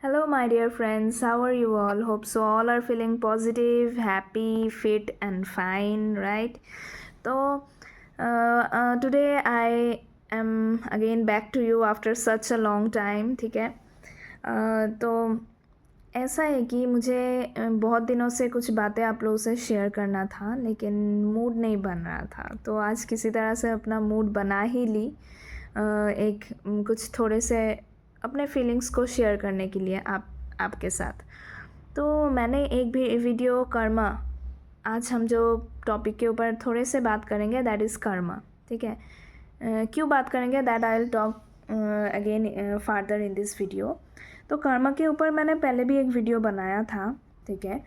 Hello, my dear friends. How are you all? Hope so all are feeling positive, happy, fit, and fine, right? So, today I am again back to you after such a long time. ठीक है तो ऐसा है कि मुझे बहुत दिनों से कुछ बातें आप लोगों से शेयर करना था, लेकिन मूड नहीं बन रहा था। तो आज किसी तरह से अपना मूड बना ही ली। एक कुछ थोड़े से अपने फीलिंग्स को शेयर करने के लिए आपके साथ। तो मैंने एक भी वीडियो कर्मा, आज हम जो टॉपिक के ऊपर थोड़े से बात करेंगे दैट इज़ कर्मा। ठीक है, क्यों बात करेंगे that I will talk again farther in this video. तो कर्मा के ऊपर मैंने पहले भी एक वीडियो बनाया था। ठीक है,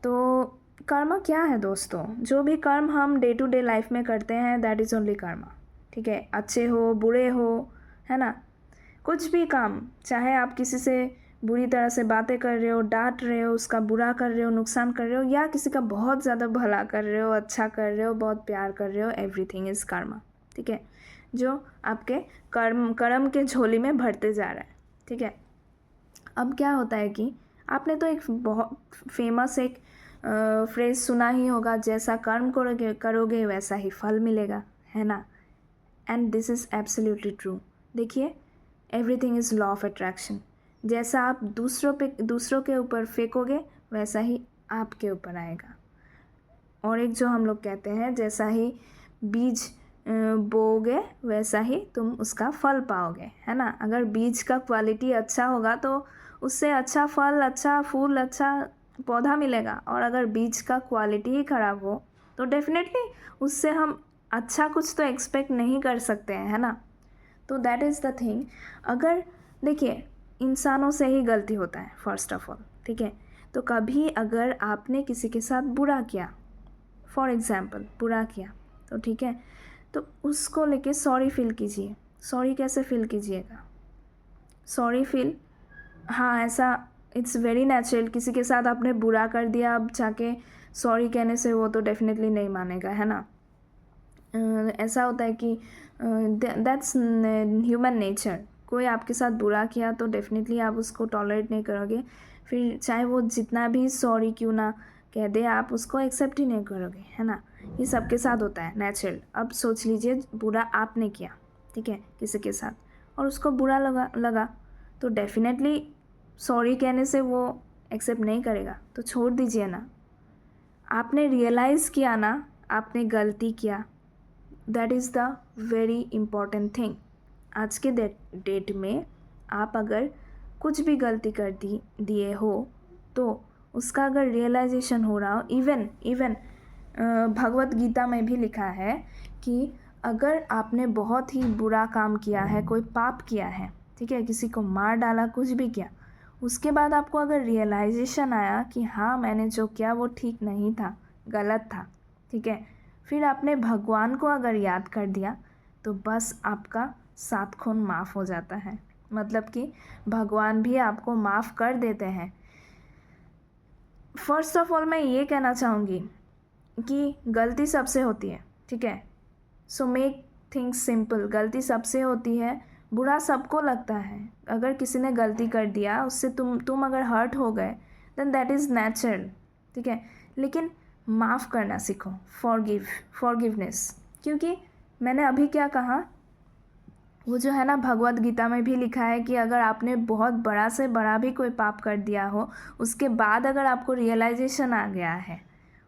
तो कर्मा क्या है दोस्तों? जो भी कर्म हम डे टू डे लाइफ में करते हैं दैट इज़ ओनली कर्मा। ठीक है, अच्छे हो बुरे हो, है ना, कुछ भी काम, चाहे आप किसी से बुरी तरह से बातें कर रहे हो, डांट रहे हो, उसका बुरा कर रहे हो, नुकसान कर रहे हो, या किसी का बहुत ज़्यादा भला कर रहे हो, अच्छा कर रहे हो, बहुत प्यार कर रहे हो, एवरीथिंग इज़ कर्मा। ठीक है, जो आपके कर्म के झोली में भरते जा रहा है। ठीक है, अब क्या होता है कि आपने तो एक बहुत फेमस एक फ्रेज सुना ही होगा, जैसा कर्म करोगे वैसा ही फल मिलेगा, है ना। And this is absolutely true. देखिए, everything is law of attraction. जैसा आप दूसरों के ऊपर फेंकोगे वैसा ही आपके ऊपर आएगा। और एक जो हम लोग कहते हैं, जैसा ही बीज बोओगे वैसा ही तुम उसका फल पाओगे, है ना। अगर बीज का क्वालिटी अच्छा होगा तो उससे अच्छा फल, अच्छा फूल, अच्छा पौधा मिलेगा। और अगर बीज का क्वालिटी ही ख़राब हो तो डेफिनेटली उससे हम अच्छा कुछ तो एक्सपेक्ट नहीं कर सकते हैं, है ना। तो दैट इज़ द थिंग। अगर देखिए, इंसानों से ही गलती होता है फर्स्ट ऑफ ऑल। ठीक है, तो कभी अगर आपने किसी के साथ बुरा किया, फॉर एग्ज़ाम्पल बुरा किया, तो ठीक है, तो उसको लेके सॉरी फील कीजिए। सॉरी कैसे फील कीजिएगा? सॉरी फील, हाँ, ऐसा इट्स वेरी नेचुरल। किसी के साथ आपने बुरा कर दिया, अब जाके सॉरी कहने से वो तो डेफिनेटली नहीं मानेगा, है ना। ऐसा होता है कि दैट्स ह्यूमन नेचर। कोई आपके साथ बुरा किया तो डेफिनेटली आप उसको टॉलरेट नहीं करोगे, फिर चाहे वो जितना भी सॉरी क्यों ना कह दे, आप उसको एक्सेप्ट ही नहीं करोगे, है ना। ये सबके साथ होता है, नेचुरल। अब सोच लीजिए, बुरा आपने किया, ठीक है, किसी के साथ, और उसको बुरा लगा तो डेफिनेटली सॉरी कहने से वो एक्सेप्ट नहीं करेगा, तो छोड़ दीजिए ना। आपने रियलाइज़ किया ना, आपने गलती किया, that is the very important thing. आज के डेट में आप अगर कुछ भी गलती कर दिए हो तो उसका अगर रियलाइजेशन हो रहा हो, इवन भगवत गीता में भी लिखा है कि अगर आपने बहुत ही बुरा काम किया है, कोई पाप किया है, ठीक है, किसी को मार डाला, कुछ भी किया, उसके बाद आपको अगर रियलाइजेशन आया कि हाँ मैंने जो किया वो ठीक नहीं था, गलत था, ठीक है, फिर आपने भगवान को अगर याद कर दिया तो बस आपका 7 खून माफ़ हो जाता है। मतलब कि भगवान भी आपको माफ़ कर देते हैं। फर्स्ट ऑफ ऑल मैं ये कहना चाहूँगी कि गलती सबसे होती है, ठीक है। So make things simple. गलती सबसे होती है, बुरा सबको लगता है। अगर किसी ने गलती कर दिया, उससे तुम अगर हर्ट हो गए, देन दैट इज़ नेचुरल, ठीक है। लेकिन माफ़ करना सीखो, फॉरगिवनेस। क्योंकि मैंने अभी क्या कहा, वो जो है ना, भगवत गीता में भी लिखा है कि अगर आपने बहुत बड़ा से बड़ा भी कोई पाप कर दिया हो, उसके बाद अगर आपको रियलाइजेशन आ गया है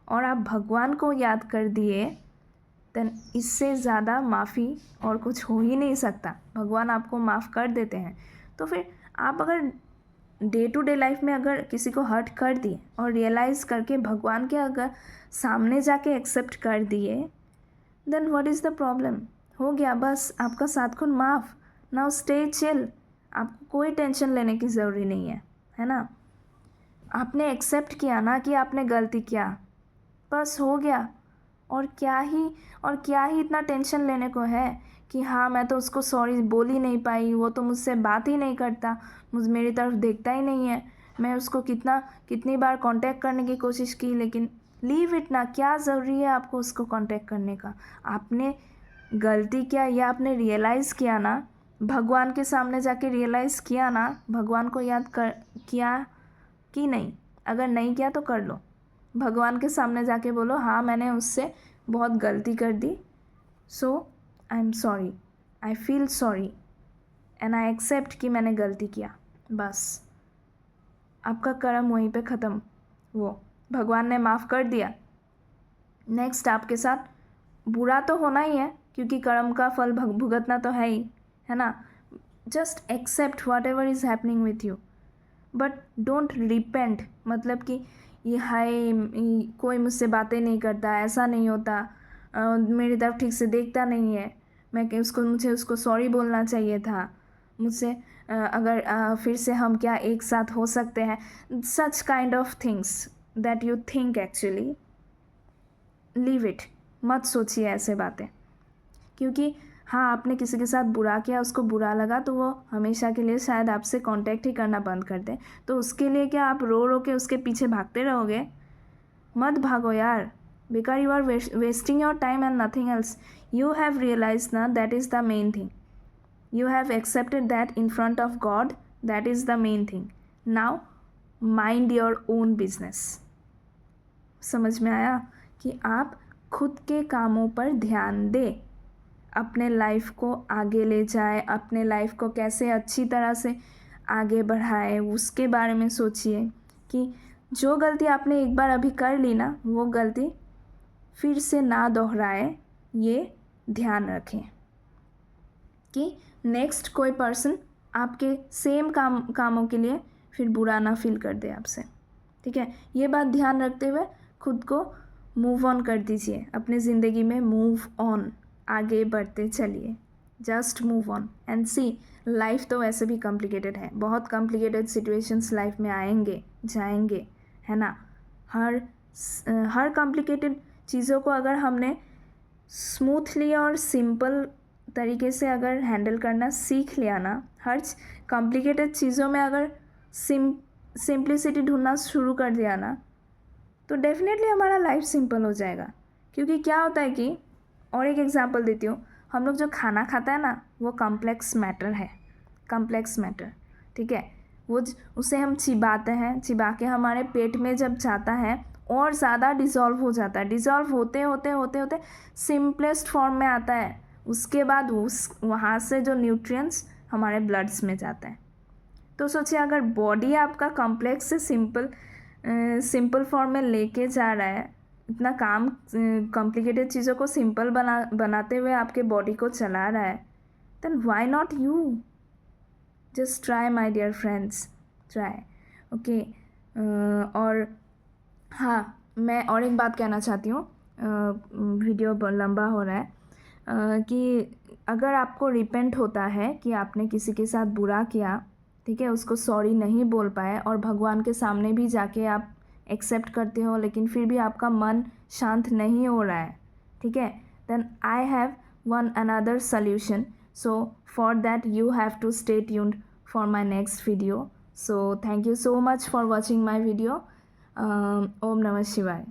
और आप भगवान को याद कर दिए, देन इससे ज़्यादा माफ़ी और कुछ हो ही नहीं सकता। भगवान आपको माफ़ कर देते हैं। तो फिर आप अगर डे टू डे लाइफ में अगर किसी को हर्ट कर दिए और रियलाइज़ करके भगवान के अगर सामने जाके एक्सेप्ट कर दिए, then what is the problem? हो गया, बस आपका 7 खून माफ़। Now stay chill. आपको कोई टेंशन लेने की ज़रूरी नहीं है ना। आपने एक्सेप्ट किया ना कि आपने गलती किया, बस हो गया। और क्या ही इतना टेंशन लेने को है कि हाँ मैं तो उसको सॉरी बोल ही नहीं पाई, वो तो मुझसे बात ही नहीं करता, मेरी तरफ देखता ही नहीं है, मैं उसको कितनी बार कांटेक्ट करने की कोशिश की, लेकिन लीव इट ना। क्या ज़रूरी है आपको उसको कांटेक्ट करने का? आपने गलती किया या आपने रियलाइज़ किया ना, भगवान के सामने जाके रियलाइज़ किया ना, भगवान को याद किया कि नहीं? अगर नहीं किया तो कर लो, भगवान के सामने जाके बोलो हाँ मैंने उससे बहुत गलती कर दी, so I am sorry, I feel sorry and I accept कि मैंने गलती किया। बस आपका कर्म वहीं पे ख़त्म, वो भगवान ने माफ़ कर दिया। नेक्स्ट आपके साथ बुरा तो होना ही है, क्योंकि कर्म का फल भुगतना तो है ही, है ना। Just accept whatever is happening with you, but don't repent, मतलब कि ये हाय कोई मुझसे बातें नहीं करता, ऐसा नहीं होता, मेरी तरफ ठीक से देखता नहीं है, मुझे उसको सॉरी बोलना चाहिए था, मुझसे अगर फिर से हम क्या एक साथ हो सकते हैं, such kind of things that you think, actually leave it, मत सोचिए ऐसे बातें। क्योंकि हाँ आपने किसी के साथ बुरा किया, उसको बुरा लगा, तो वो हमेशा के लिए शायद आपसे कांटेक्ट ही करना बंद कर दे, तो उसके लिए क्या आप रो रो के उसके पीछे भागते रहोगे? मत भागो यार, because you are wasting your time and nothing else. You have realise ना, that is the main thing, you have accepted that in front of God, that is the main thing. Now mind your own business। समझ में आया कि आप खुद के कामों पर ध्यान दें, अपने लाइफ को आगे ले जाए, अपने लाइफ को कैसे अच्छी तरह से आगे बढ़ाए, उसके बारे में सोचिए। कि जो गलती आपने एक बार अभी कर ली ना, वो गलती फिर से ना दोहराए, ये ध्यान रखें कि नेक्स्ट कोई पर्सन आपके सेम कामों के लिए फिर बुरा ना फील कर दे आपसे, ठीक है। ये बात ध्यान रखते हुए खुद को मूव ऑन कर दीजिए, अपनी ज़िंदगी में मूव ऑन, आगे बढ़ते चलिए, just move on and see. Life तो वैसे भी कॉम्प्लिकेटेड है, बहुत कॉम्प्लिकेटेड सिचुएशंस लाइफ में आएंगे जाएंगे, है ना। हर कॉम्प्लिकेटेड चीज़ों को अगर हमने स्मूथली और सिंपल तरीके से अगर हैंडल करना सीख लिया ना, हर कॉम्प्लिकेटेड चीज़ों में अगर सिंप्लिसिटी ढूंढना शुरू कर दिया ना, तो डेफिनेटली हमारा लाइफ सिंपल हो जाएगा। क्योंकि क्या होता है कि, और एक एग्जांपल देती हूँ, हम लोग जो खाना खाता है ना, वो कॉम्प्लेक्स मैटर है, कॉम्प्लेक्स मैटर, ठीक है। वो उसे हम चिबाते हैं, चिबा के हमारे पेट में जब जाता है और ज़्यादा डिज़ोल्व हो जाता है, डिज़ोल्व होते होते होते होते सिंपलेस्ट फॉर्म में आता है, उसके बाद वहाँ से जो न्यूट्रिएंट्स हमारे ब्लड्स में जाते हैं। तो सोचिए अगर बॉडी आपका कॉम्प्लेक्स से सिंपल फॉर्म में लेके जा रहा है, इतना काम कॉम्प्लिकेटेड चीज़ों को सिंपल बनाते हुए आपके बॉडी को चला रहा है, then why not you? Just try my dear friends, try, okay. और हाँ, मैं और एक बात कहना चाहती हूँ, वीडियो लंबा हो रहा है, कि अगर आपको रिपेंट होता है कि आपने किसी के साथ बुरा किया, ठीक है, उसको सॉरी नहीं बोल पाए और भगवान के सामने भी जाके आप एक्सेप्ट करते हो, लेकिन फिर भी आपका मन शांत नहीं हो रहा है, ठीक है, then I have one another solution. So for that you have to stay tuned for my next video. So thank you so much for watching my video. ओम नमः शिवाय।